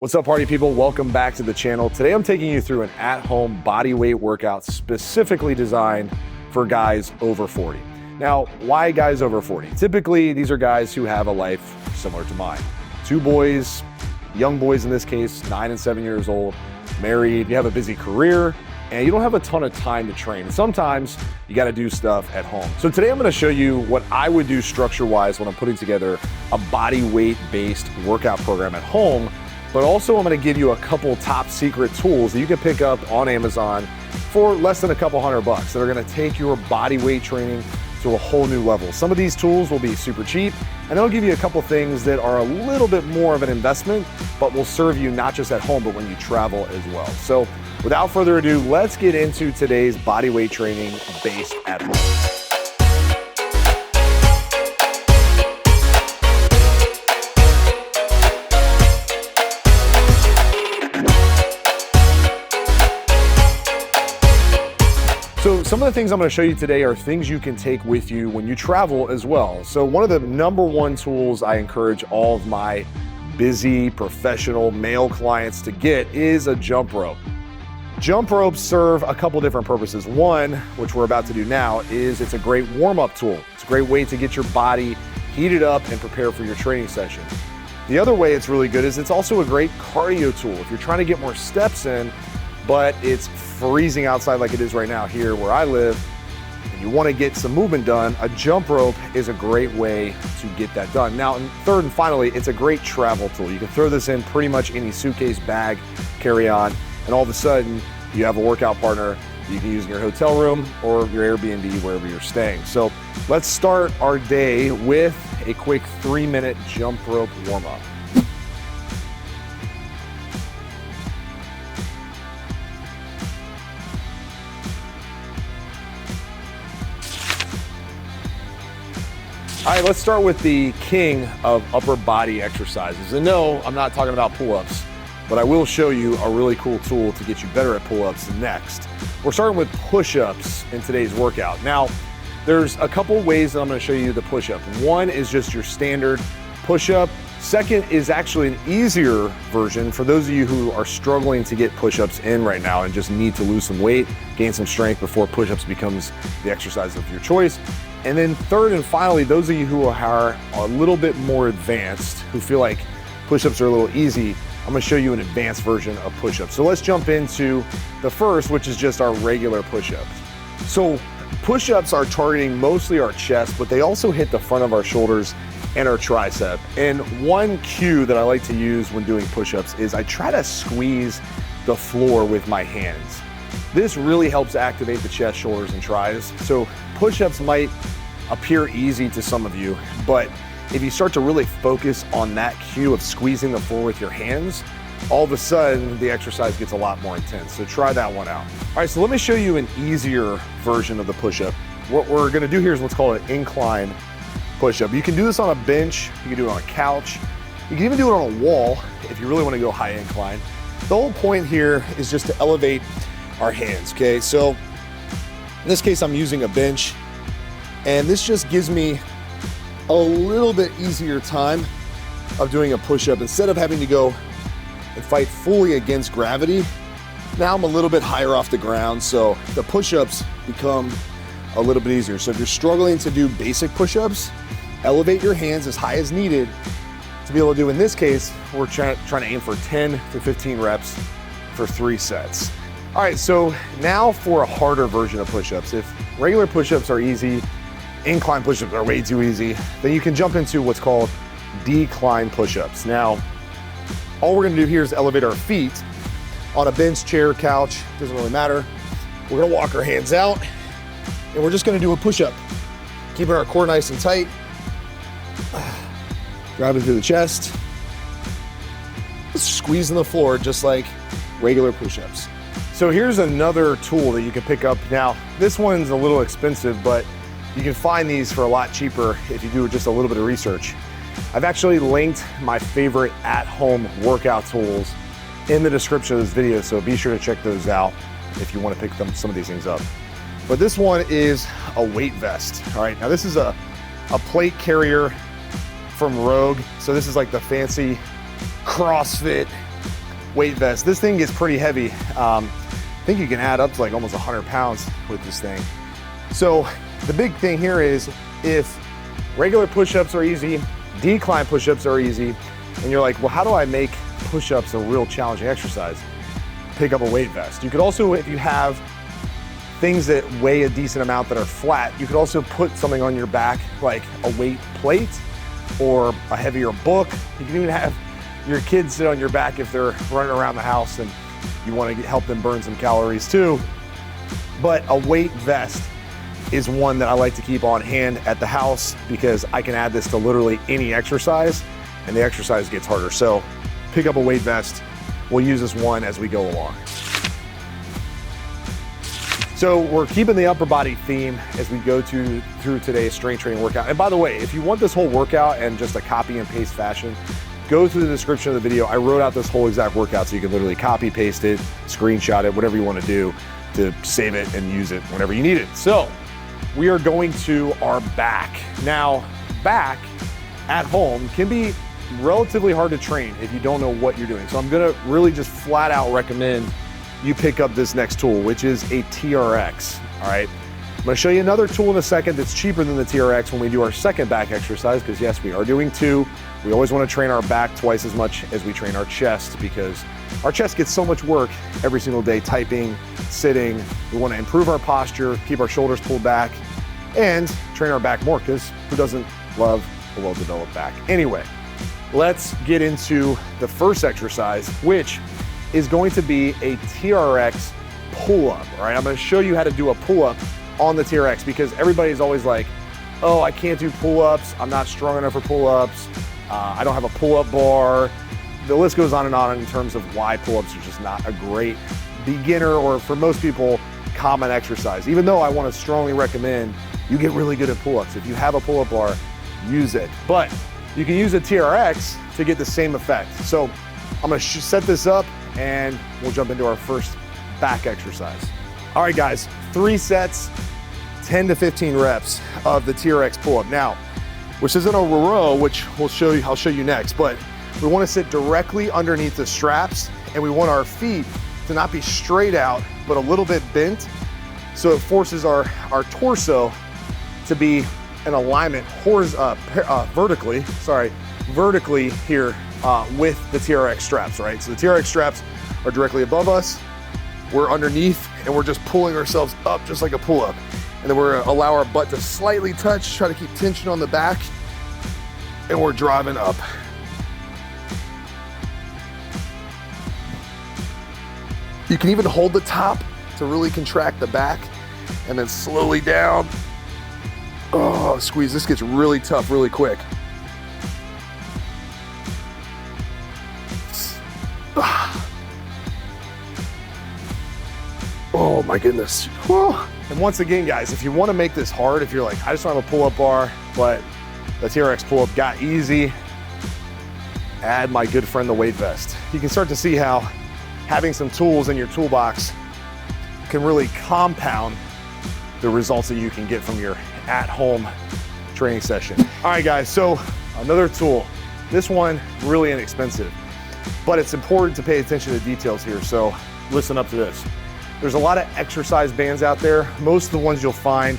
What's up, party people? Welcome back to the channel. Today I'm taking you through an at-home body weight workout specifically designed for guys over 40. Now, why guys over 40? Typically, these are guys who have a life similar to mine. Two boys, young boys in this case, 9 and 7 years old, married, you have a busy career, and you don't have a ton of time to train. And sometimes you gotta do stuff at home. So today I'm gonna show you what I would do structure-wise when I'm putting together a body weight-based workout program at home. But also I'm gonna give you a couple top secret tools that you can pick up on Amazon for less than a couple $100 that are gonna take your body weight training to a whole new level. Some of these tools will be super cheap, and I'll give you a couple things that are a little bit more of an investment, but will serve you not just at home, but when you travel as well. So without further ado, let's get into today's body weight training based at home. So some of the things I'm gonna show you today are things you can take with you when you travel as well. So one of the number one tools I encourage all of my busy professional male clients to get is a jump rope. Jump ropes serve a couple different purposes. One, which we're about to do now, is it's a great warm-up tool. It's a great way to get your body heated up and prepare for your training session. The other way it's really good is it's also a great cardio tool. If you're trying to get more steps in, but it's freezing outside like it is right now here where I live, and you want to get some movement done, a jump rope is a great way to get that done. Now, and third and finally, it's a great travel tool. You can throw this in pretty much any suitcase, bag, carry-on, and all of a sudden, you have a workout partner that you can use in your hotel room or your Airbnb, wherever you're staying. So let's start our day with a quick 3-minute jump rope warm-up. All right, let's start with the king of upper body exercises. And no, I'm not talking about pull-ups, but I will show you a really cool tool to get you better at pull-ups next. We're starting with push-ups in today's workout. Now, there's a couple ways that I'm gonna show you the push-up. One is just your standard push-up. Second is actually an easier version for those of you who are struggling to get push-ups in right now and just need to lose some weight, gain some strength before push-ups becomes the exercise of your choice. And then third and finally, those of you who are a little bit more advanced, who feel like push-ups are a little easy, I'm gonna show you an advanced version of push-ups. So let's jump into the first, which is just our regular push-ups. So push-ups are targeting mostly our chest, but they also hit the front of our shoulders and our tricep. And one cue that I like to use when doing push-ups is I try to squeeze the floor with my hands. This really helps activate the chest, shoulders, and tris. So push-ups might appear easy to some of you, but if you start to really focus on that cue of squeezing the floor with your hands, all of a sudden the exercise gets a lot more intense. So try that one out. All right, so let me show you an easier version of the push-up. What we're gonna do here is what's called an incline push-up. You can do this on a bench, you can do it on a couch, you can even do it on a wall if you really wanna go high incline. The whole point here is just to elevate our hands, okay? So in this case, I'm using a bench, and this just gives me a little bit easier time of doing a push-up. Instead of having to go and fight fully against gravity, now I'm a little bit higher off the ground, so the push-ups become a little bit easier. So if you're struggling to do basic push-ups, elevate your hands as high as needed to be able to do, in this case, we're trying to aim for 10 to 15 reps for 3 sets. All right, so now for a harder version of push-ups. If regular push-ups are easy, incline push-ups are way too easy, then you can jump into what's called decline push-ups. Now, all we're gonna do here is elevate our feet on a bench, chair, couch, doesn't really matter. We're gonna walk our hands out, and we're just gonna do a push-up. Keeping our core nice and tight. Driving through the chest. Squeezing the floor just like regular push-ups. So here's another tool that you can pick up. Now, this one's a little expensive, but you can find these for a lot cheaper if you do just a little bit of research. I've actually linked my favorite at-home workout tools in the description of this video, so be sure to check those out if you want to pick some of these things up. But this one is a weight vest. All right, now this is a plate carrier from Rogue. So this is like the fancy CrossFit weight vest. This thing gets pretty heavy. I think you can add up to like almost 100 pounds with this thing. So the big thing here is, if regular push-ups are easy, decline push-ups are easy, and you're like, well, how do I make push-ups a real challenging exercise? Pick up a weight vest. You could also, if you have things that weigh a decent amount that are flat, you could also put something on your back, like a weight plate or a heavier book. You can even have your kids sit on your back if they're running around the house and you want to help them burn some calories too. But a weight vest is one that I like to keep on hand at the house, because I can add this to literally any exercise and the exercise gets harder. So pick up a weight vest. We'll use this one as we go along. So we're keeping the upper body theme as we go through today's strength training workout. And by the way, if you want this whole workout in just a copy and paste fashion, go through the description of the video. I wrote out this whole exact workout so you can literally copy, paste it, screenshot it, whatever you want to do to save it and use it whenever you need it. So we are going to our back. Now, back at home can be relatively hard to train if you don't know what you're doing. So I'm gonna really just flat out recommend you pick up this next tool, which is a TRX, all right? I'm gonna show you another tool in a second that's cheaper than the TRX when we do our second back exercise, because yes, we are doing two. We always wanna train our back twice as much as we train our chest, because our chest gets so much work every single day, typing, sitting. We wanna improve our posture, keep our shoulders pulled back, and train our back more, because who doesn't love a well-developed back? Anyway, let's get into the first exercise, which is going to be a TRX pull-up, all right? I'm gonna show you how to do a pull-up on the TRX, because everybody's always like, oh, I can't do pull-ups, I'm not strong enough for pull-ups, I don't have a pull-up bar. The list goes on in terms of why pull-ups are just not a great beginner, or for most people, common exercise. Even though I wanna strongly recommend you get really good at pull-ups. If you have a pull-up bar, use it. But you can use a TRX to get the same effect. So I'm gonna set this up and we'll jump into our first back exercise. All right, guys, 3 sets, 10 to 15 reps of the TRX pull-up. Now, which isn't a row, which I'll show you next, but we wanna sit directly underneath the straps, and we want our feet to not be straight out, but a little bit bent. So it forces our torso to be in alignment vertically here with the TRX straps, right? So the TRX straps are directly above us, we're underneath, and we're just pulling ourselves up just like a pull-up. And then we're gonna allow our butt to slightly touch, try to keep tension on the back, and we're driving up. You can even hold the top to really contract the back, and then slowly down. Oh, squeeze, this gets really tough really quick. Oh my goodness. And once again, guys, if you want to make this hard, if you're like, I just don't have a pull-up bar, but the TRX pull-up got easy, add my good friend, the weight vest. You can start to see how having some tools in your toolbox can really compound the results that you can get from your at-home training session. All right, guys, so another tool. This one, really inexpensive, but it's important to pay attention to details here, so listen up to this. There's a lot of exercise bands out there. Most of the ones you'll find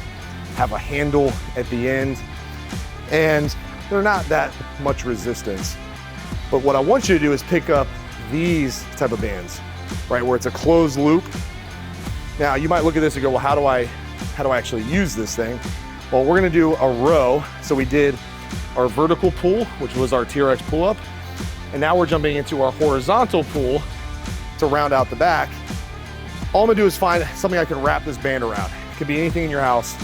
have a handle at the end, and they're not that much resistance. But what I want you to do is pick up these type of bands, right, where it's a closed loop. Now, you might look at this and go, well, how do I actually use this thing? Well, we're gonna do a row. So we did our vertical pull, which was our TRX pull-up, and now we're jumping into our horizontal pull to round out the back. All I'm gonna do is find something I can wrap this band around. It could be anything in your house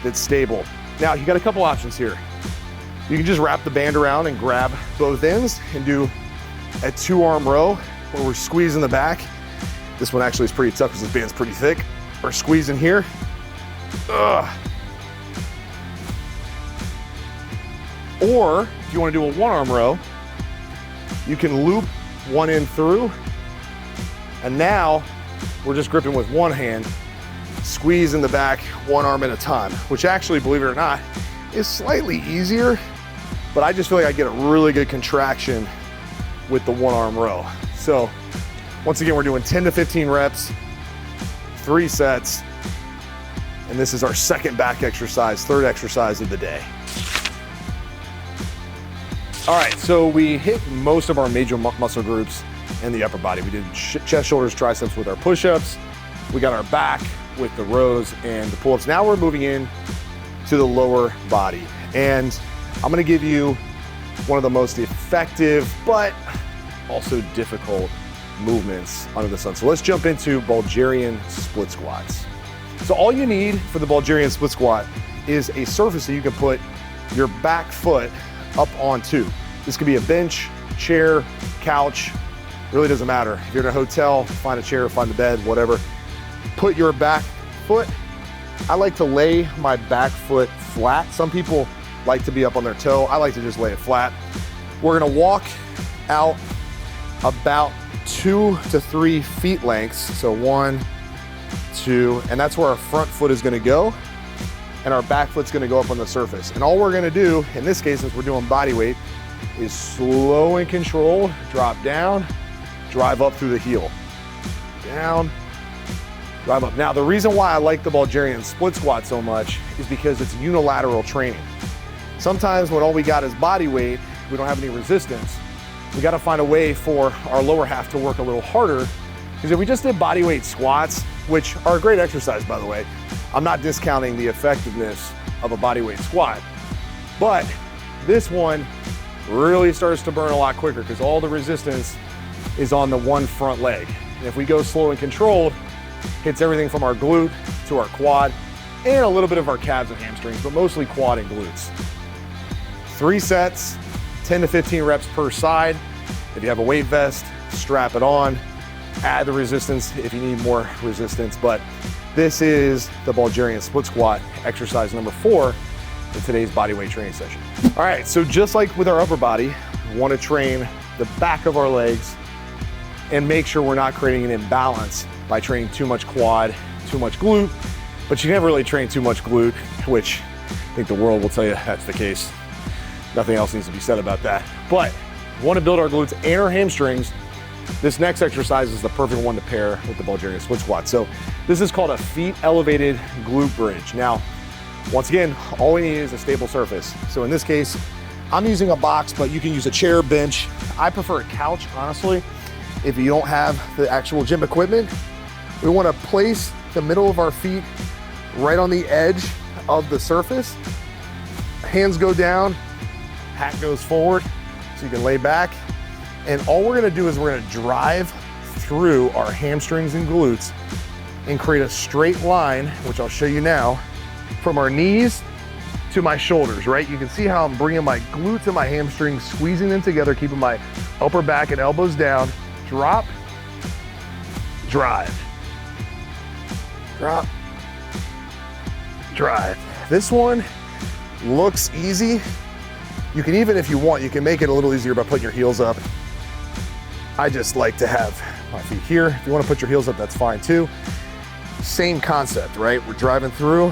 that's stable. Now, you got a couple options here. You can just wrap the band around and grab both ends and do a 2-arm row where we're squeezing the back. This one actually is pretty tough because this band's pretty thick. We're squeezing here. Ugh. Or if you want to do a 1-arm row, you can loop one end through, and now we're just gripping with one hand, squeeze in the back, 1 arm at a time, which actually, believe it or not, is slightly easier, but I just feel like I get a really good contraction with the 1-arm row. So Once again, we're doing 10 to 15 reps, 3 sets, and this is our second back exercise, third exercise of the day. All right, so we hit most of our major muscle groups in the upper body. We did chest, shoulders, triceps with our push-ups. We got our back with the rows and the pull-ups. Now we're moving in to the lower body. And I'm gonna give you one of the most effective, but also difficult movements under the sun. So let's jump into Bulgarian split squats. So all you need for the Bulgarian split squat is a surface that you can put your back foot up onto. This could be a bench, chair, couch, really doesn't matter. If you're in a hotel, find a chair, find a bed, whatever. Put your back foot. I like to lay my back foot flat. Some people like to be up on their toe. I like to just lay it flat. We're gonna walk out about 2 to 3 feet lengths. So 1, 2, and that's where our front foot is gonna go. And our back foot's gonna go up on the surface. And all we're gonna do, in this case, since we're doing body weight, is slow and controlled, drop down, drive up through the heel. Down, drive up. Now, the reason why I like the Bulgarian split squat so much is because it's unilateral training. Sometimes when all we got is body weight, we don't have any resistance, we gotta find a way for our lower half to work a little harder. Because if we just did body weight squats, which are a great exercise, by the way, I'm not discounting the effectiveness of a body weight squat, but this one really starts to burn a lot quicker because all the resistance is on the one front leg. And if we go slow and controlled, hits everything from our glute to our quad and a little bit of our calves and hamstrings, but mostly quad and glutes. 3 sets, 10 to 15 reps per side. If you have a weight vest, strap it on, add the resistance if you need more resistance. But this is the Bulgarian split squat, exercise number 4 in today's body weight training session. All right, so just like with our upper body, we want to train the back of our legs and make sure we're not creating an imbalance by training too much quad, too much glute, but you never really train too much glute, which I think the world will tell you that's the case. Nothing else needs to be said about that. But we want to build our glutes and our hamstrings. This next exercise is the perfect one to pair with the Bulgarian split squat. So this is called a feet elevated glute bridge. Now, once again, all we need is a stable surface. So in this case, I'm using a box, but you can use a chair, bench. I prefer a couch, honestly. If you don't have the actual gym equipment, we want to place the middle of our feet right on the edge of the surface. Hands go down, hat goes forward, so you can lay back. And all we're gonna do is we're gonna drive through our hamstrings and glutes and create a straight line, which I'll show you now, from our knees to my shoulders, right? You can see how I'm bringing my glutes and my hamstrings, squeezing them together, keeping my upper back and elbows down. Drop, drive, drop, drive. This one looks easy. You can even, if you want, you can make it a little easier by putting your heels up. I just like to have my feet here. If you want to put your heels up, that's fine too. Same concept, right? We're driving through.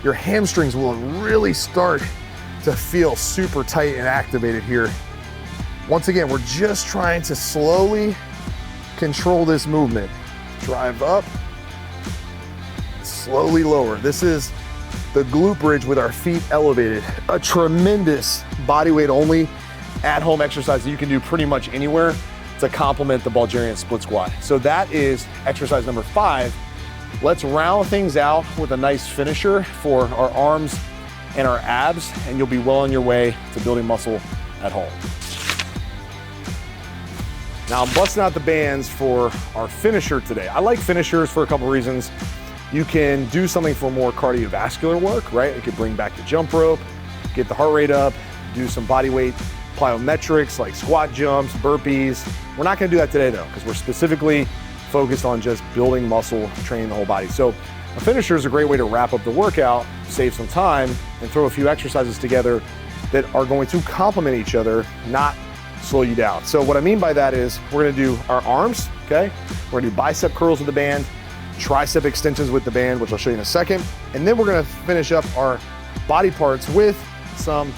Your hamstrings will really start to feel super tight and activated here. Once again, we're just trying to slowly control this movement. Drive up, slowly lower. This is the glute bridge with our feet elevated. A tremendous body weight only at-home exercise that you can do pretty much anywhere to complement the Bulgarian split squat. So that is exercise number 5. Let's round things out with a nice finisher for our arms and our abs, and you'll be well on your way to building muscle at home. Now I'm busting out the bands for our finisher today. I like finishers for a couple reasons. You can do something for more cardiovascular work, right? You could bring back the jump rope, get the heart rate up, do some body weight plyometrics like squat jumps, burpees. We're not gonna do that today though, because we're specifically focused on just building muscle, training the whole body. So a finisher is a great way to wrap up the workout, save some time, and throw a few exercises together that are going to complement each other, not slow you down. So what I mean by that is we're gonna do our arms, okay? We're gonna do bicep curls with the band, tricep extensions with the band, which I'll show you in a second. And then we're gonna finish up our body parts with some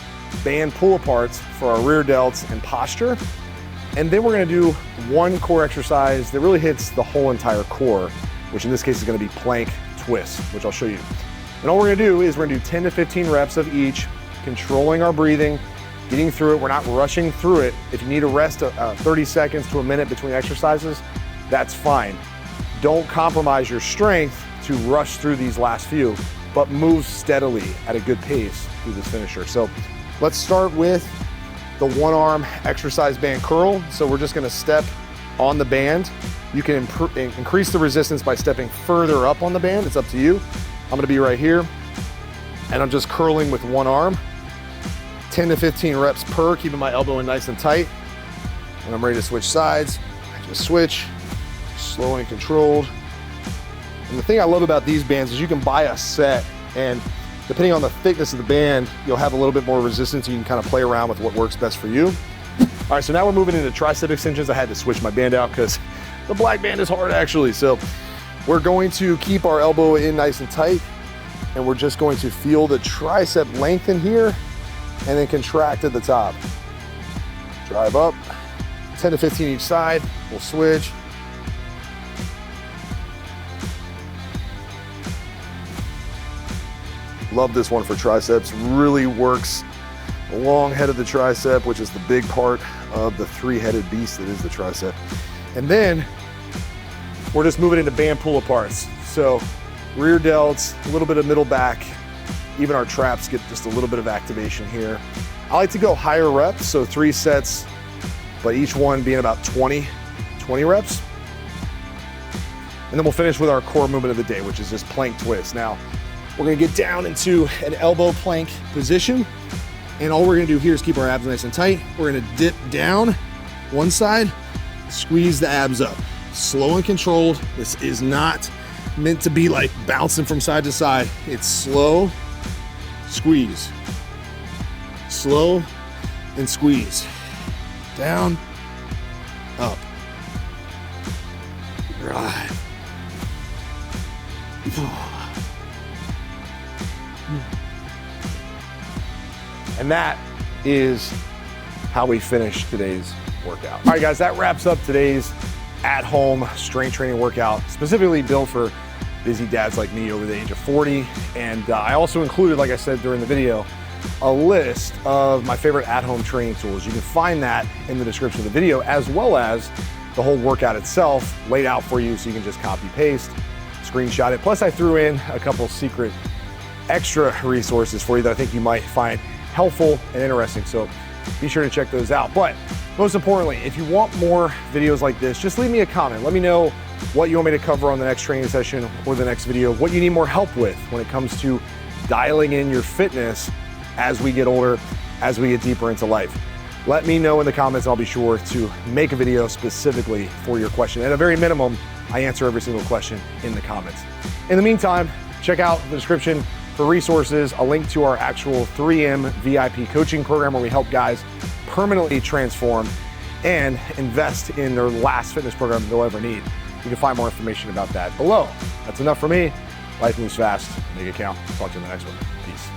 band pull aparts for our rear delts and posture. And then we're gonna do one core exercise that really hits the whole entire core, which in this case is gonna be plank twist, which I'll show you. And all we're gonna do is we're gonna do 10 to 15 reps of each, controlling our breathing, getting through it. We're not rushing through it. If you need a rest 30 seconds to a minute between exercises, that's fine. Don't compromise your strength to rush through these last few, but move steadily at a good pace through this finisher. So let's start with the one arm exercise band curl. So we're just gonna step on the band. You can increase the resistance by stepping further up on the band. It's up to you. I'm gonna be right here, and I'm just curling with one arm. 10 to 15 reps per, keeping my elbow in nice and tight. When I'm ready to switch sides, I just switch, slow and controlled. And the thing I love about these bands is you can buy a set, and depending on the thickness of the band, you'll have a little bit more resistance. You can kind of play around with what works best for you. All right, so now we're moving into tricep extensions. I had to switch my band out because the black band is hard actually. So we're going to keep our elbow in nice and tight, and we're just going to feel the tricep lengthen here and then contract at the top. Drive up, 10 to 15 each side. We'll switch. Love this one for triceps. Really works the long head of the tricep, which is the big part of the three-headed beast that is the tricep. And then we're just moving into band pull aparts. So rear delts, a little bit of middle back, even our traps get just a little bit of activation here. I like to go higher reps, so 3 sets, but each one being about 20 reps. And then we'll finish with our core movement of the day, which is just plank twist. Now, we're gonna get down into an elbow plank position, and all we're gonna do here is keep our abs nice and tight. We're gonna dip down one side, squeeze the abs up. Slow and controlled. This is not meant to be like bouncing from side to side. It's slow, squeeze. Slow and squeeze. Down, up. Right. And that is how we finish today's workout. All right, guys, that wraps up today's at-home strength training workout, specifically built for busy dads like me over the age of 40. And I also included, like I said during the video, a list of my favorite at-home training tools. You can find that in the description of the video, as well as the whole workout itself laid out for you, so you can just copy paste, screenshot it. Plus I threw in a couple secret extra resources for you that I think you might find helpful and interesting. So be sure to check those out. But most importantly, if you want more videos like this, just leave me a comment. Let me know what you want me to cover on the next training session or the next video, what you need more help with when it comes to dialing in your fitness as we get older, as we get deeper into life. Let me know in the comments. I'll be sure to make a video specifically for your question. At a very minimum, I answer every single question in the comments. In the meantime, check out the description for resources, a link to our actual 3M VIP coaching program where we help guys permanently transform and invest in their last fitness program they'll ever need. You can find more information about that below. That's enough for me. Life moves fast. Make it count. Talk to you in the next one. Peace.